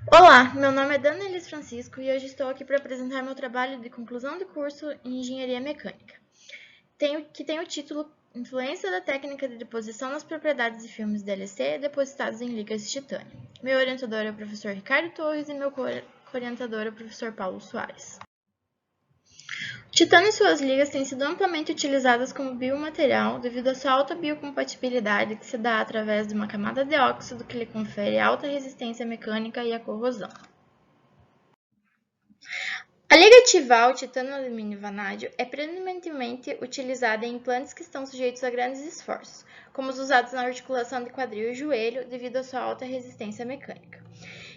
Olá, meu nome é Dana Elis Francisco e hoje estou aqui para apresentar meu trabalho de conclusão de curso em Engenharia Mecânica, que tem o título Influência da técnica de deposição nas propriedades de filmes DLC depositados em ligas de titânio. Meu orientador é o professor Ricardo Torres e meu co-orientador é o professor Paulo Soares. O titânio e suas ligas têm sido amplamente utilizadas como biomaterial devido à sua alta biocompatibilidade que se dá através de uma camada de óxido que lhe confere alta resistência mecânica e à corrosão. A liga Tival titânio-alumínio vanádio é predominantemente utilizada em implantes que estão sujeitos a grandes esforços, como os usados na articulação de quadril e joelho, devido à sua alta resistência mecânica.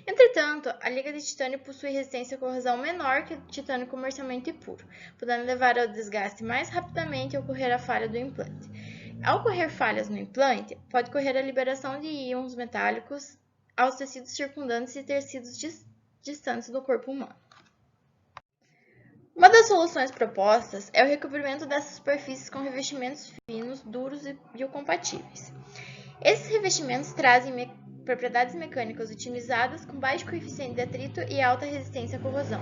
Entretanto, a liga de titânio possui resistência à corrosão menor que o titânio comercialmente puro, podendo levar ao desgaste mais rapidamente e ocorrer a falha do implante. Ao ocorrer falhas no implante, pode ocorrer a liberação de íons metálicos aos tecidos circundantes e tecidos distantes do corpo humano. Uma das soluções propostas é o recobrimento dessas superfícies com revestimentos finos, duros e biocompatíveis. Esses revestimentos trazem propriedades mecânicas otimizadas com baixo coeficiente de atrito e alta resistência à corrosão.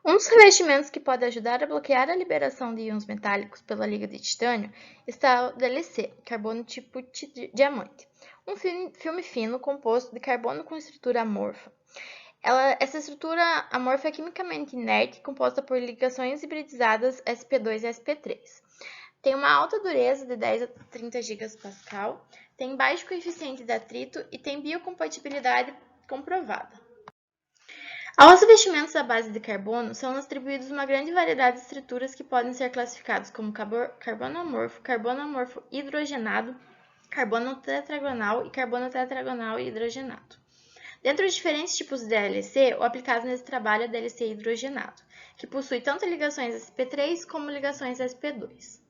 Um dos revestimentos que pode ajudar a bloquear a liberação de íons metálicos pela liga de titânio está o DLC, carbono tipo diamante, um filme fino composto de carbono com estrutura amorfa. Essa estrutura amorfa é quimicamente inerte, composta por ligações hibridizadas sp2 e sp3. Tem uma alta dureza de 10 a 30 GPa, tem baixo coeficiente de atrito e tem biocompatibilidade comprovada. Aos revestimentos à base de carbono são atribuídos uma grande variedade de estruturas que podem ser classificados como carbono amorfo hidrogenado, carbono tetragonal e carbono tetragonal hidrogenado. Dentre os diferentes tipos de DLC, o aplicado nesse trabalho é o DLC hidrogenado, que possui tanto ligações sp3 como ligações sp2.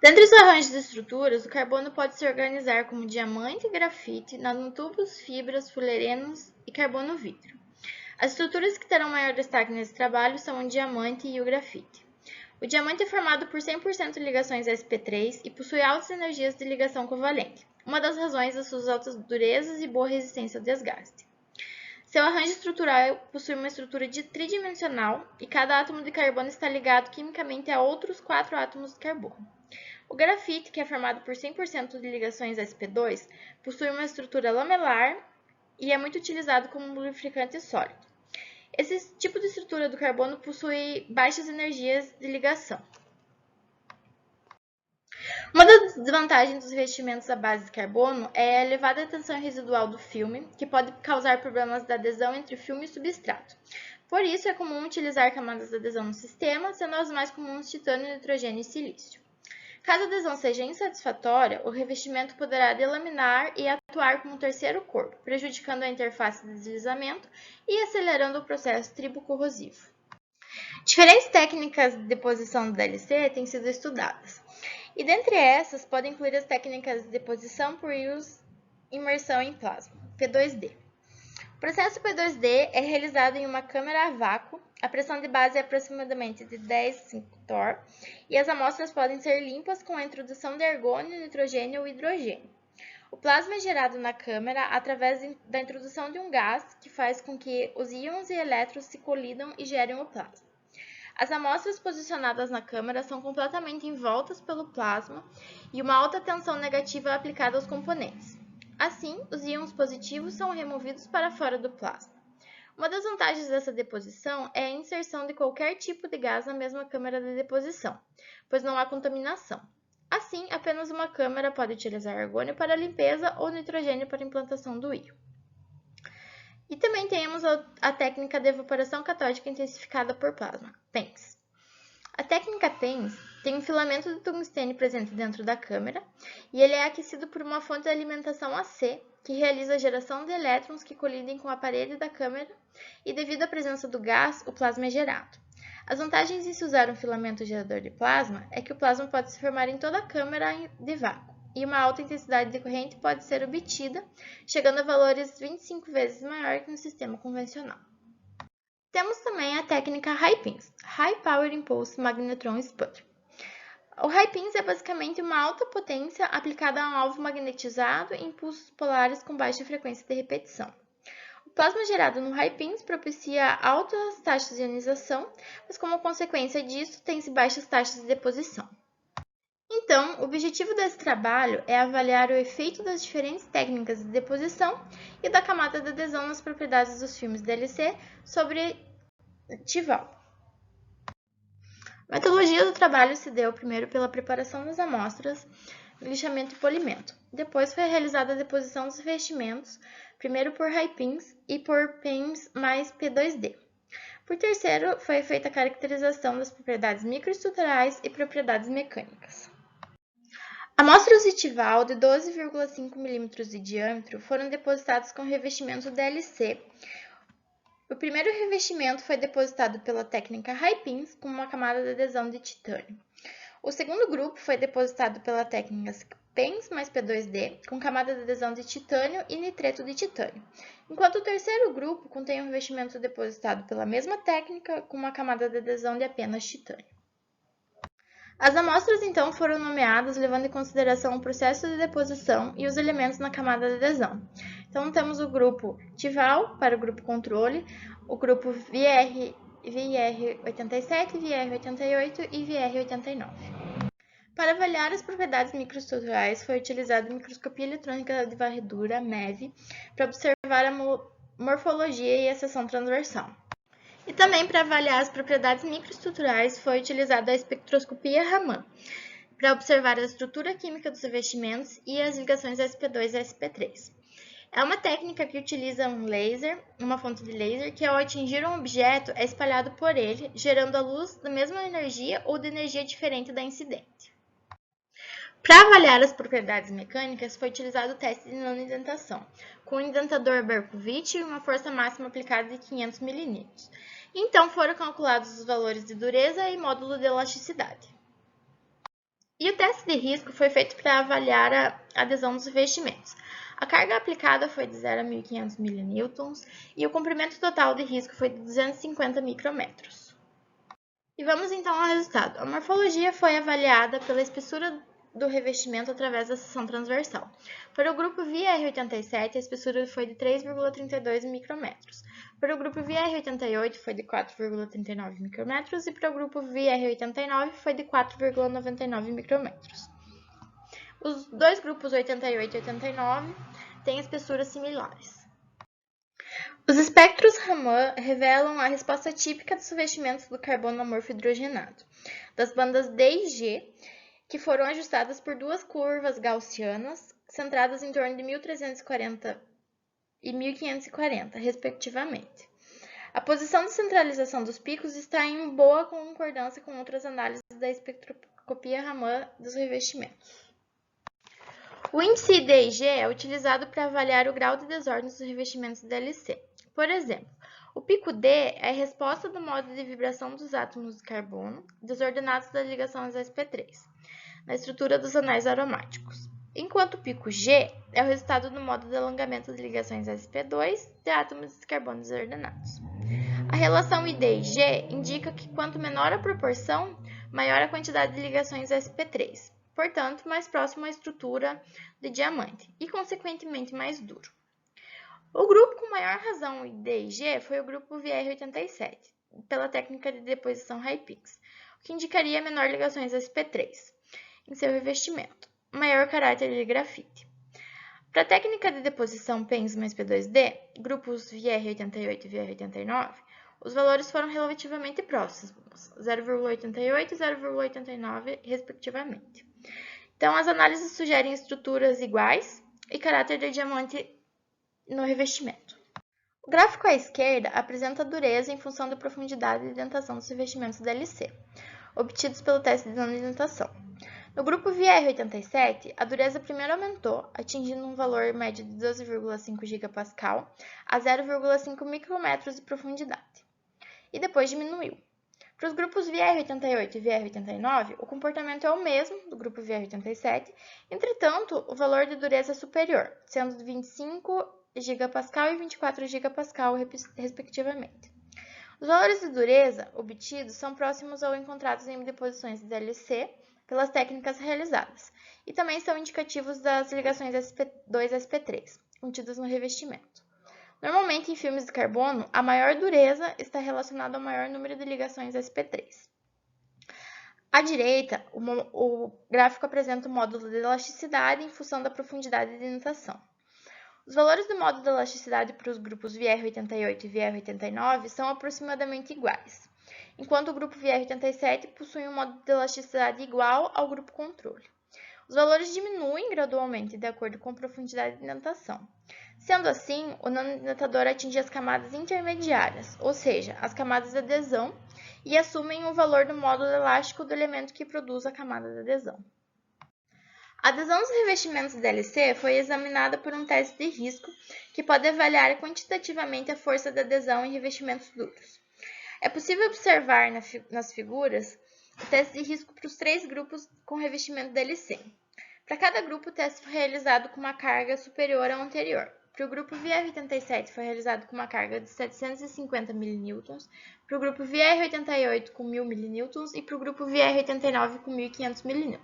Dentre os arranjos de estruturas, o carbono pode se organizar como diamante, grafite, nanotubos, fibras, fullerenos e carbono-vidro. As estruturas que terão maior destaque nesse trabalho são o diamante e o grafite. O diamante é formado por 100% ligações sp3 e possui altas energias de ligação covalente, uma das razões das suas altas durezas e boa resistência ao desgaste. Seu arranjo estrutural possui uma estrutura tridimensional e cada átomo de carbono está ligado quimicamente a outros 4 átomos de carbono. O grafite, que é formado por 100% de ligações sp2, possui uma estrutura lamelar e é muito utilizado como lubrificante sólido. Esse tipo de estrutura do carbono possui baixas energias de ligação. Uma das desvantagens dos revestimentos à base de carbono é a elevada tensão residual do filme, que pode causar problemas de adesão entre filme e substrato. Por isso, é comum utilizar camadas de adesão no sistema, sendo as mais comuns titânio, nitrogênio e silício. Caso a adesão seja insatisfatória, o revestimento poderá delaminar e atuar como um terceiro corpo, prejudicando a interface de deslizamento e acelerando o processo tribocorrosivo. Diferentes técnicas de deposição do DLC têm sido estudadas, e dentre essas podem incluir as técnicas de deposição por imersão em plasma, P2D. O processo P2D é realizado em uma câmara a vácuo, a pressão de base é aproximadamente de 10,5 torr e as amostras podem ser limpas com a introdução de argônio, nitrogênio ou hidrogênio. O plasma é gerado na câmara através da introdução de um gás que faz com que os íons e elétrons se colidam e gerem o plasma. As amostras posicionadas na câmara são completamente envoltas pelo plasma e uma alta tensão negativa é aplicada aos componentes. Assim, os íons positivos são removidos para fora do plasma. Uma das vantagens dessa deposição é a inserção de qualquer tipo de gás na mesma câmara de deposição, pois não há contaminação. Assim, apenas uma câmara pode utilizar argônio para limpeza ou nitrogênio para implantação do íon. E também temos a técnica de evaporação catódica intensificada por plasma, TENS. A técnica TENS tem um filamento de tungstênio presente dentro da câmara e ele é aquecido por uma fonte de alimentação AC, que realiza a geração de elétrons que colidem com a parede da câmara e devido à presença do gás, o plasma é gerado. As vantagens de se usar um filamento gerador de plasma é que o plasma pode se formar em toda a câmara de vácuo e uma alta intensidade de corrente pode ser obtida, chegando a valores 25 vezes maior que no sistema convencional. Temos também a técnica High-Pins, High Power Impulse Magnetron Sputter. O High-Pins é basicamente uma alta potência aplicada a um alvo magnetizado e impulsos polares com baixa frequência de repetição. O plasma gerado no high-pins propicia altas taxas de ionização, mas como consequência disso, tem-se baixas taxas de deposição. Então, o objetivo desse trabalho é avaliar o efeito das diferentes técnicas de deposição e da camada de adesão nas propriedades dos filmes DLC sobre Tival. A metodologia do trabalho se deu primeiro pela preparação das amostras, lixamento e polimento. Depois foi realizada a deposição dos revestimentos, primeiro por high-pins e por pins mais P2D. Por terceiro, foi feita a caracterização das propriedades microestruturais e propriedades mecânicas. Amostras de Tival de 12,5 mm de diâmetro foram depositadas com revestimento DLC. O primeiro revestimento foi depositado pela técnica high-pins com uma camada de adesão de titânio. O segundo grupo foi depositado pela técnica pins mais P2D com camada de adesão de titânio e nitreto de titânio, enquanto o terceiro grupo contém um revestimento depositado pela mesma técnica com uma camada de adesão de apenas titânio. As amostras então foram nomeadas levando em consideração o processo de deposição e os elementos na camada de adesão. Então temos o grupo Tival para o grupo controle, o grupo VR87, VR88 e VR89. Para avaliar as propriedades microestruturais foi utilizada a microscopia eletrônica de varredura, MEV, para observar a morfologia e a seção transversal. E também para avaliar as propriedades microestruturais foi utilizada a espectroscopia Raman, para observar a estrutura química dos revestimentos e as ligações SP2 e SP3. É uma técnica que utiliza um laser, uma fonte de laser, que ao atingir um objeto é espalhado por ele, gerando a luz da mesma energia ou de energia diferente da incidente. Para avaliar as propriedades mecânicas, foi utilizado o teste de nanoindentação, com um indentador Berkovich e uma força máxima aplicada de 500 mm. Então foram calculados os valores de dureza e módulo de elasticidade. E o teste de risco foi feito para avaliar a adesão dos revestimentos. A carga aplicada foi de 0 a 1.500 mN e o comprimento total de risco foi de 250 micrômetros. E vamos então ao resultado. A morfologia foi avaliada pela espessura do revestimento através da seção transversal. Para o grupo VR87, a espessura foi de 3,32 micrômetros. Para o grupo VR88 foi de 4,39 micrômetros e para o grupo VR89 foi de 4,99 micrômetros. Os dois grupos 88 e 89 têm espessuras similares. Os espectros Raman revelam a resposta típica dos revestimentos do carbono amorfo hidrogenado, das bandas D e G, que foram ajustadas por duas curvas gaussianas, centradas em torno de 1340 e 1540, respectivamente. A posição de centralização dos picos está em boa concordância com outras análises da espectroscopia Raman dos revestimentos. O índice D e G é utilizado para avaliar o grau de desordem dos revestimentos DLC. Por exemplo, o pico D é a resposta do modo de vibração dos átomos de carbono desordenados das ligações sp3, na estrutura dos anéis aromáticos, enquanto o pico G é o resultado do modo de alongamento de ligações sp2 de átomos de carbono desordenados. A relação ID e G indica que quanto menor a proporção, maior a quantidade de ligações sp3, portanto, mais próximo à estrutura de diamante e, consequentemente, mais duro. O grupo com maior razão ID e G foi o grupo VR87, pela técnica de deposição high-pins, o que indicaria menor ligações sp3 em seu revestimento, maior caráter de grafite. Para a técnica de deposição PENS mais P2D, grupos VR88 e VR89, os valores foram relativamente próximos, 0,88 e 0,89, respectivamente. Então, as análises sugerem estruturas iguais e caráter de diamante no revestimento. O gráfico à esquerda apresenta a dureza em função da profundidade de indentação dos revestimentos DLC, obtidos pelo teste de nanoindentação. No grupo VR87, a dureza primeiro aumentou, atingindo um valor médio de 12,5 GPa a 0,5 micrômetros de profundidade, e depois diminuiu. Para os grupos VR88 e VR89, o comportamento é o mesmo do grupo VR87, entretanto, o valor de dureza é superior, sendo de 25 GPa e 24 GPa, respectivamente. Os valores de dureza obtidos são próximos ao encontrados em deposições de DLC pelas técnicas realizadas, e também são indicativos das ligações SP2 e SP3, contidas no revestimento. Normalmente, em filmes de carbono, a maior dureza está relacionada ao maior número de ligações sp3. À direita, o gráfico apresenta o módulo de elasticidade em função da profundidade de natação. Os valores do módulo de elasticidade para os grupos VR88 e VR89 são aproximadamente iguais, enquanto o grupo VR87 possui um módulo de elasticidade igual ao grupo controle. Os valores diminuem gradualmente de acordo com a profundidade de natação. Sendo assim, o nanonatador atinge as camadas intermediárias, ou seja, as camadas de adesão, e assumem o valor do módulo elástico do elemento que produz a camada de adesão. A adesão dos revestimentos DLC foi examinada por um teste de risco que pode avaliar quantitativamente a força de adesão em revestimentos duros. É possível observar nas figuras o teste de risco para os 3 grupos com revestimento DLC. Para cada grupo, o teste foi realizado com uma carga superior ao anterior. Para o grupo VR87 foi realizado com uma carga de 750 mN, para o grupo VR88 com 1000 mN e para o grupo VR89 com 1500 mN.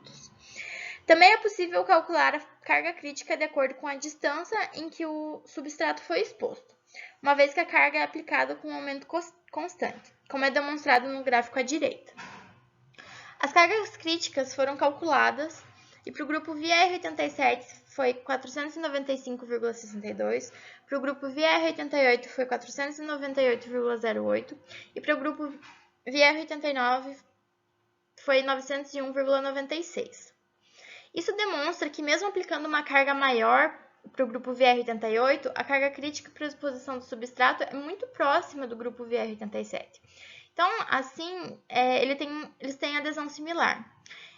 Também é possível calcular a carga crítica de acordo com a distância em que o substrato foi exposto, uma vez que a carga é aplicada com um aumento constante, como é demonstrado no gráfico à direita. As cargas críticas foram calculadas e para o grupo VR87 foi 495,62, para o grupo VR88 foi 498,08 e para o grupo VR89 foi 901,96. Isso demonstra que mesmo aplicando uma carga maior para o grupo VR88, a carga crítica para a exposição do substrato é muito próxima do grupo VR87. Então, assim, eles têm adesão similar.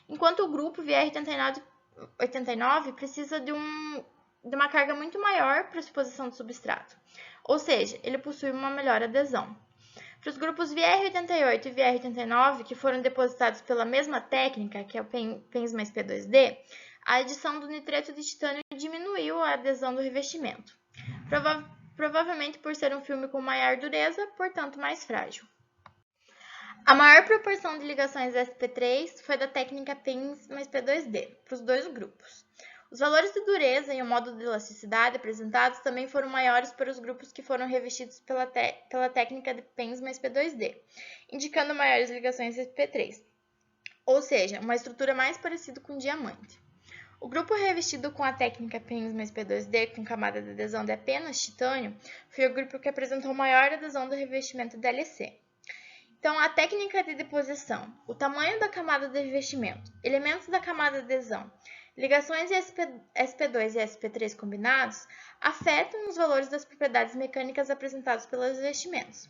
Enquanto o grupo VR89 precisa de uma carga muito maior para a exposição do substrato. Ou seja, ele possui uma melhor adesão. Para os grupos VR88 e VR89, que foram depositados pela mesma técnica, que é o PENS mais P2D, a adição do nitreto de titânio diminuiu a adesão do revestimento, provavelmente por ser um filme com maior dureza, portanto mais frágil. A maior proporção de ligações sp3 foi da técnica PENS mais P2D, para os 2 grupos. Os valores de dureza e o módulo de elasticidade apresentados também foram maiores para os grupos que foram revestidos pela técnica de PENS mais P2D, indicando maiores ligações sp3, ou seja, uma estrutura mais parecida com diamante. O grupo revestido com a técnica PENS mais P2D com camada de adesão de apenas titânio foi o grupo que apresentou maior adesão do revestimento DLC. Então, a técnica de deposição, o tamanho da camada de revestimento, elementos da camada de adesão, ligações SP2 e SP3 combinados afetam os valores das propriedades mecânicas apresentados pelos revestimentos.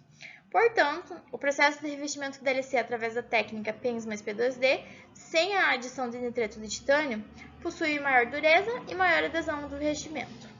Portanto, o processo de revestimento DLC através da técnica PENS mais P2D, sem a adição de nitreto de titânio, possui maior dureza e maior adesão do revestimento.